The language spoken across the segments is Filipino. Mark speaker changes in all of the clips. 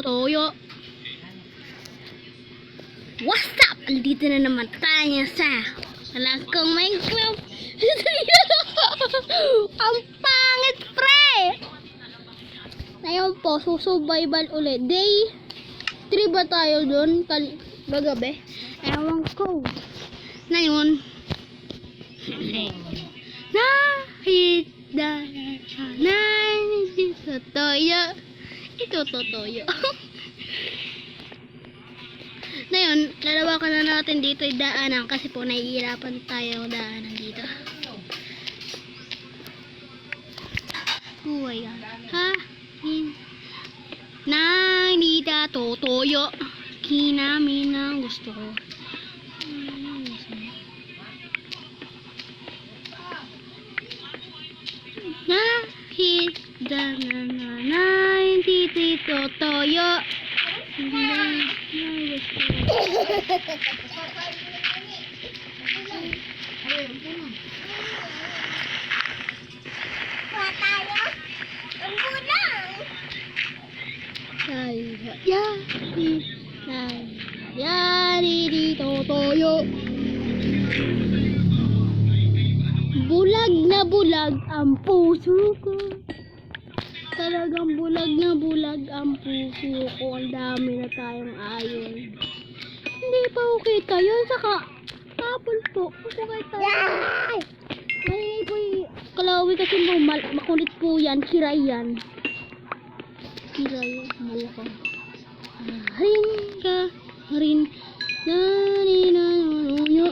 Speaker 1: toyo. What's up? Andito na naman tayo sa Alakong Minecraft. Ang pangit, pre! Ngayon po, susurvival ulit. Day 3 ba tayo dun? Bagabi? Ewan ko. Ngayon, nahita na sa toyo. Ito toyo. Ngayon, lalawakan na natin dito yung daanan kasi po nahihirapan tayo daanan dito. Buhay yan. Ha? Nandita toyo. Kinamin ang gusto ko. Nahita na dito toyo. Dito toyo. Bulag na bulag ang puso ko. Talagang bulag na bulag ang puso ko. Ang dami na tayong ayon. Hindi pa okay tayo. Saka tapon po. Okay tayo. Ay po kalawi kasi mo makulit po yan. Kiray yan. Kiray. Malaka. Harin ka. Harin. Dari na nuyo.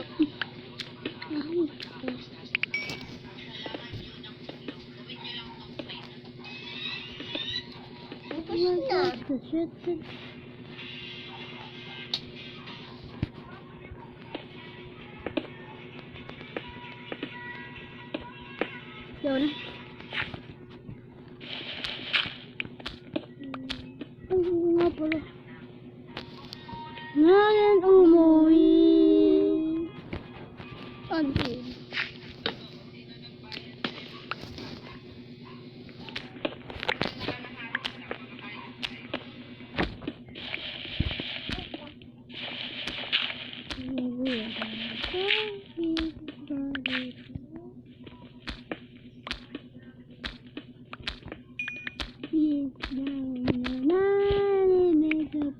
Speaker 1: Yun na. Nga pala. Ngayon umuwi. Okay.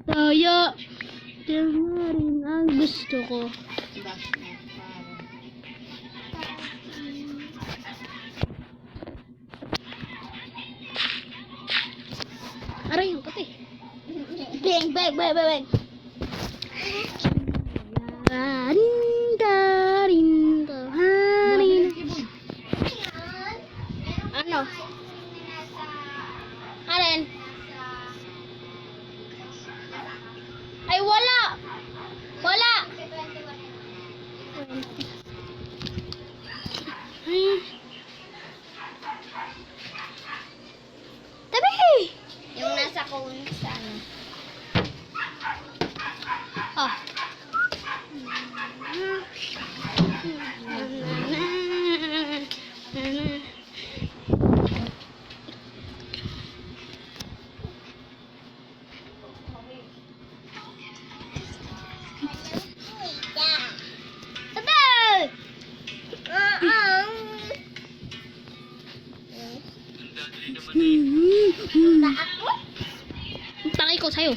Speaker 1: Toyo. Tamarin ang gusto ko. Aray, yung pati. Bang, bang, bang, bang, bang. Ano? Alin? Ay, wala! Wala! Ay. Tabi!
Speaker 2: Yung nasa cone sa ano.
Speaker 1: Oh. Takay ko sa'yo.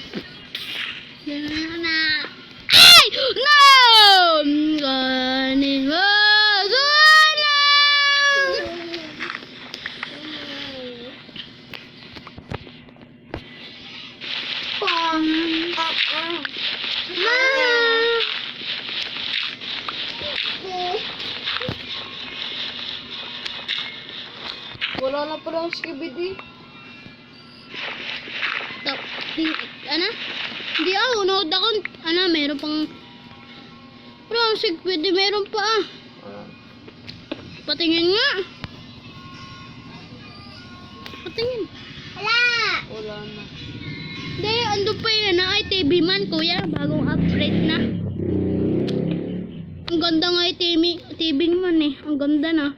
Speaker 1: Na. Ay! No! Ganin mo. Gana! Pang.
Speaker 2: Wala na pala ang skibidi.
Speaker 1: Ano? Hindi unood ako. Ano, meron pang pwede meron pa Patingin nga. Patingin.
Speaker 2: Wala na.
Speaker 1: Hindi, ando pa yun ay TV man, kuya. Bagong upgrade na. Ang ganda nga TV man eh. Ang ganda na.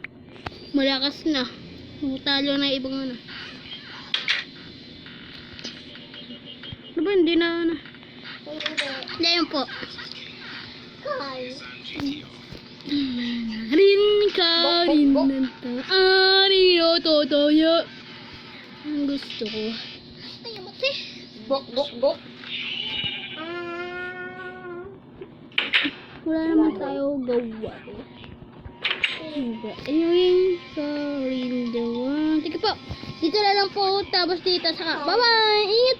Speaker 1: Malakas na. Talo na ibang ano. Ano ba ba? Hindi na. Hindi, yun po. Rin ka rin ng ari o totoyo. Ang gusto ko. Ay, mati.
Speaker 2: Bok, bok, bok.
Speaker 1: Wala naman tayo gawa. Anyway, sorry the one. Sige po. Dito na lang po. Tapos dito. Saka, bye-bye. Ingat.